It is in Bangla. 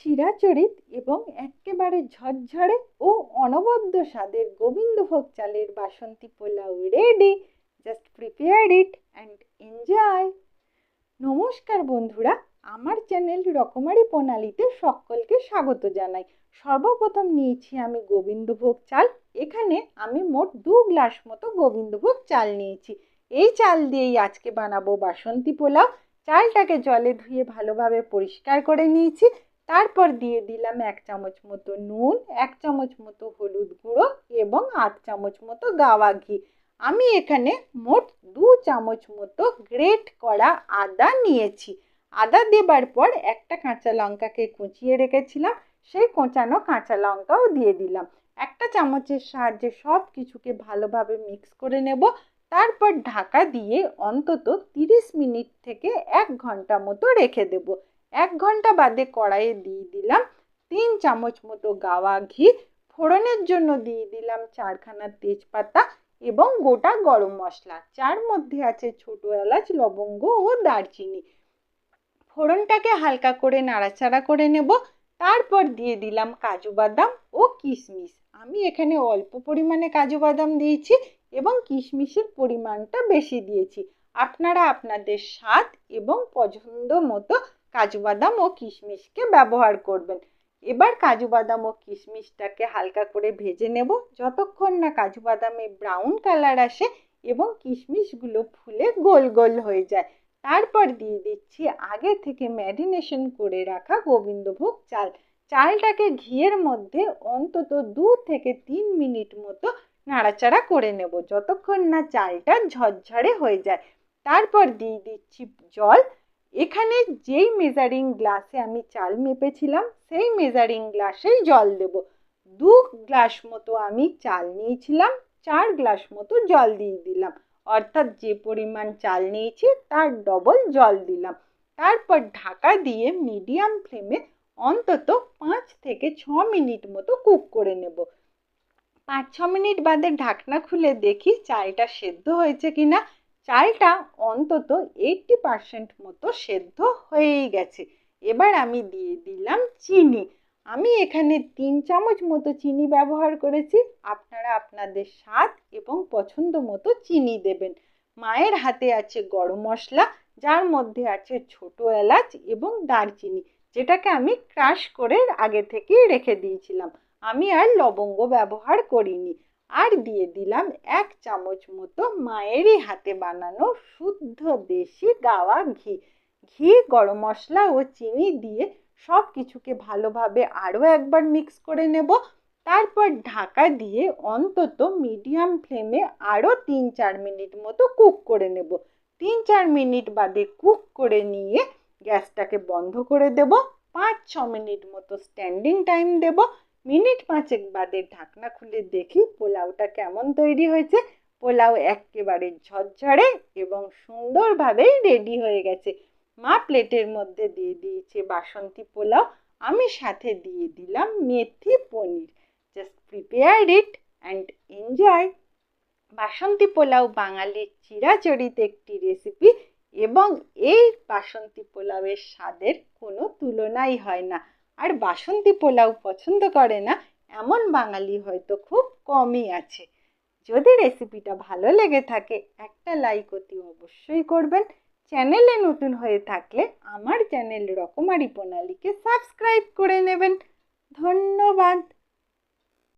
চিরাচরিত এবং একেবারে ঝরঝরে ও অনবদ্য স্বাদের গোবিন্দভোগ চালের Basanti pulao ready. Just prepare it and enjoy. নমস্কার বন্ধুরা, আমার চ্যানেল রকমারি প্রণালীতে সকলকে স্বাগত জানাই। সর্বপ্রথম নিয়েছি আমি গোবিন্দভোগ চাল। এখানে আমি মোট 2 গ্লাস মতো গোবিন্দভোগ চাল নিয়েছি। এই চাল দিয়েই আজকে বানাবো বাসন্তী পোলাও। চালটাকে জলে ধুয়ে ভালোভাবে পরিষ্কার করে নিয়েছি। তারপর দিয়ে দিলাম 1 চামচ মতো নুন, 1 চামচ মতো হলুদ গুঁড়ো এবং 8 চামচ মতো গাওয়া ঘি। আমি এখানে মোট 2 চামচ মতো গ্রেট করা আদা নিয়েছি। আদা দেবার পর একটা কাঁচা লঙ্কাকে কুচিয়ে রেখেছিলাম, সেই কোঁচানো কাঁচা লঙ্কাও দিয়ে দিলাম। একটা চামচের সাহায্যে সব কিছুকে ভালোভাবে মিক্স করে নেব। তারপর ঢাকা দিয়ে অন্তত 30 মিনিট থেকে 1 ঘন্টা মতো রেখে দেব। 1 ঘন্টা বাদে কড়াইয়ে দিয়ে দিলাম 3 চামচ মতো গাওয়া ঘি। ফোড়নের জন্য দিয়ে দিলাম 4খানা তেজপাতা এবং গোটা গরম মশলা, যার মধ্যে আছে ছোট এলাচ, লবঙ্গ ও দারচিনি। ফোড়নটাকে হালকা করে নাড়াচাড়া করে নেব। তারপর দিয়ে দিলাম কাজু বাদাম ও কিশমিশ। আমি এখানে অল্প পরিমাণে কাজু বাদাম দিয়েছি এবং কিশমিশের পরিমাণটা বেশি দিয়েছি। আপনারা আপনাদের স্বাদ এবং পছন্দ মতো কাজু বাদাম ও কিশমিশকে ব্যবহার করবেন। এবার কাজু বাদাম ও কিশমিশটাকে হালকা করে ভেজে নেব, যতক্ষণ না কাজু বাদামে ব্রাউন কালার আসে এবং কিশমিশগুলো ফুলে গোল গোল হয়ে যায়। তারপর দিয়ে দিচ্ছি আগে থেকে ম্যারিনেশন করে রাখা গোবিন্দভোগ চাল। চালটাকে ঘিয়ের মধ্যে অন্তত 2 থেকে 3 মিনিট মতো নাড়াচাড়া করে নেব, যতক্ষণ না চালটা ঝরঝরে হয়ে যায়। তারপর দিয়ে দিচ্ছি জল। এখানে যেই মেজারিং গ্লাসে আমি চাল মেপেছিলাম সেই মেজারিং গ্লাসেই জল দেব। 2 গ্লাস মতো আমি চাল নিয়েছিলাম, 4 গ্লাস মতো জল দিয়ে দিলাম, অর্থাৎ যে পরিমাণ চাল নিয়েছি তার ডবল জল দিলাম। তারপর ঢাকা দিয়ে মিডিয়াম ফ্লেমে অন্তত 5 থেকে 6 মিনিট মতো কুক করে নেব। 5-6 মিনিট বাদে ঢাকনা খুলে দেখি চালটা সেদ্ধ হয়েছে কিনা। চালটা অন্তত 80% মতো সেদ্ধ হয়েই গেছে। এবার আমি দিয়ে দিলাম চিনি। আমি এখানে 3 চামচ মতো চিনি ব্যবহার করেছি। আপনারা আপনাদের স্বাদ এবং পছন্দ মতো চিনি দেবেন। মায়ের হাতে আছে গরম মশলা, যার মধ্যে আছে ছোট এলাচ এবং দারচিনি, যেটাকে আমি ক্রাশ করে আগে থেকেই রেখে দিয়েছিলাম। আমি আর লবঙ্গ ব্যবহার করিনি। আর দিয়ে দিলাম 1 চামচ মতো মায়েরই হাতে বানানো শুদ্ধ দেশি গাওয়া ঘি। ঘি, গরম মশলা ও চিনি দিয়ে সব কিছুকে ভালোভাবে আরও একবার মিক্স করে নেব। তারপর ঢাকা দিয়ে অন্তত মিডিয়াম ফ্লেমে আরও 3-4 মিনিট মতো কুক করে নেব। 3-4 মিনিট বাদে কুক করে নিয়ে গ্যাসটাকে বন্ধ করে দেব। 5-6 মিনিট মতো স্ট্যান্ডিং টাইম দেব। মিনিট 5 বাদে ঢাকনা খুলে দেখি পোলাওটা কেমন তৈরি হয়েছে। পোলাও একেবারে ঝরঝরে এবং সুন্দরভাবেই রেডি হয়ে গেছে। মা প্লেটের মধ্যে দিয়ে দিয়েছে বাসন্তী পোলাও। আমি সাথে দিয়ে দিলাম methi paneer. Just prepare it and enjoy. Basanti pulao বাঙালির চিরাচরিত একটি রেসিপি এবং এই বাসন্তী পোলাওয়ের স্বাদের কোনো তুলনাই হয় না। আর বাসন্তী পোলাও পছন্দ করে না এমন বাঙালি হয়তো খুব কমই আছে। যদি রেসিপিটা ভালো লেগে থাকে একটা লাইক অতি অবশ্যই করবেন। চ্যানেলে নতুন হয়ে থাকলে আমার চ্যানেল রকমারি প্রণালীকে সাবস্ক্রাইব করে নেবেন। ধন্যবাদ।